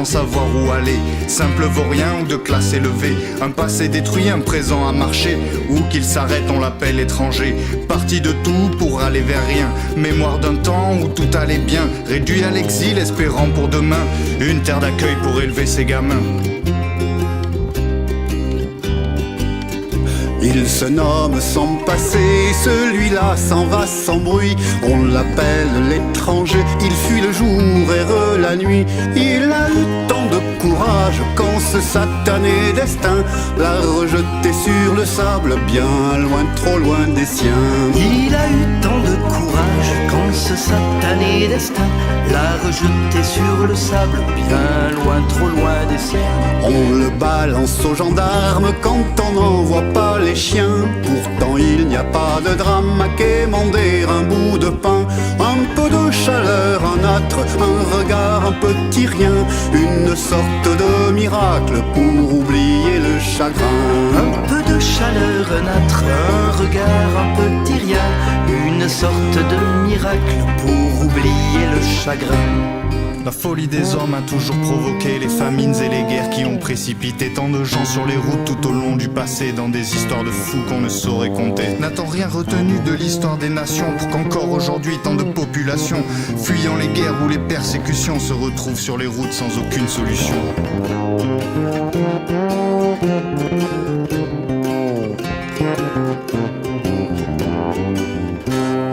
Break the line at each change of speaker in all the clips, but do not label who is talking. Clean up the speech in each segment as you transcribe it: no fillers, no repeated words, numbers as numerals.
sans savoir où aller. Simple vaurien ou de classe élevée, un passé détruit, un présent à marcher. Où qu'il s'arrête on l'appelle étranger. Parti de tout pour aller vers rien. Mémoire d'un temps où tout allait bien. Réduit à l'exil, espérant pour demain une terre d'accueil pour élever ses gamins.
Il se nomme sans passé, celui-là s'en va sans bruit. On l'appelle l'étranger, il fuit le jour, erre la nuit. Il a eu tant de courage quand ce satané destin l'a rejeté sur le sable, bien loin, trop loin des siens.
Il a eu tant de courage quand ce satané destin l'a rejeté sur le sable, bien loin, trop loin des siens.
On le balance aux gendarmes quand on n'en voit pas les chiens. Pourtant il n'y a pas de drame à quémander un bout de pain. Un peu de chaleur, un âtre, un regard, un petit rien. Une sorte de miracle pour oublier le chagrin.
Un peu de chaleur, un âtre, un regard, un petit rien. Une sorte de miracle pour oublier le chagrin.
La folie des hommes a toujours provoqué les famines et les guerres qui ont précipité tant de gens sur les routes tout au long du passé dans des histoires de fous qu'on ne saurait compter. N'a-t-on rien retenu de l'histoire des nations pour qu'encore aujourd'hui tant de populations fuyant les guerres ou les persécutions se retrouvent sur les routes sans aucune solution?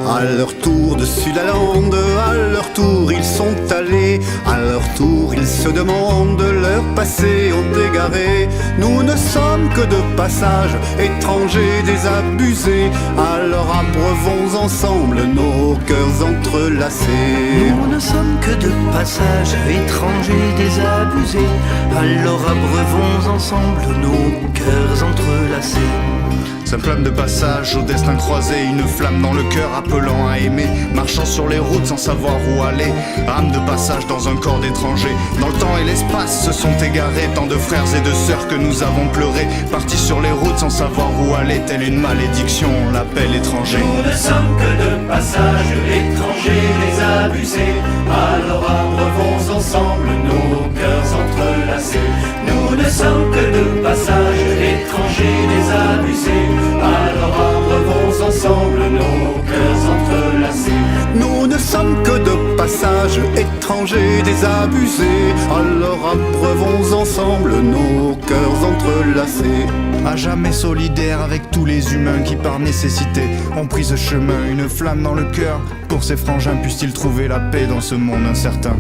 À leur tour dessus la lande, à leur tour ils sont allés. À leur tour ils se demandent leur passé ont égaré. Nous ne sommes que de passage, étrangers désabusés. Alors abreuvons ensemble nos cœurs entrelacés.
Nous ne sommes que de passage, étrangers désabusés. Alors abreuvons ensemble nos cœurs entrelacés.
Simple âme de passage au destin croisé, une flamme dans le cœur appelant à aimer. Marchant sur les routes sans savoir où aller, âme de passage dans un corps d'étranger. Dans le temps et l'espace se sont égarés tant de frères et de sœurs que nous avons pleuré. Partis sur les routes sans savoir où aller, telle une malédiction, on l'appelle étranger.
Nous ne sommes que de passage, étrangers désabusés. Alors abreuvons ensemble nos cœurs entrelacés. Nous ne sommes que de passage, étrangers désabusés. Alors abreuvons ensemble nos cœurs entrelacés.
Nous ne sommes que de passage, étrangers désabusés. Alors abreuvons ensemble nos cœurs entrelacés.
À jamais solidaire avec tous les humains qui par nécessité ont pris ce chemin. Une flamme dans le cœur pour ces frangins, puissent-ils trouver la paix dans ce monde incertain.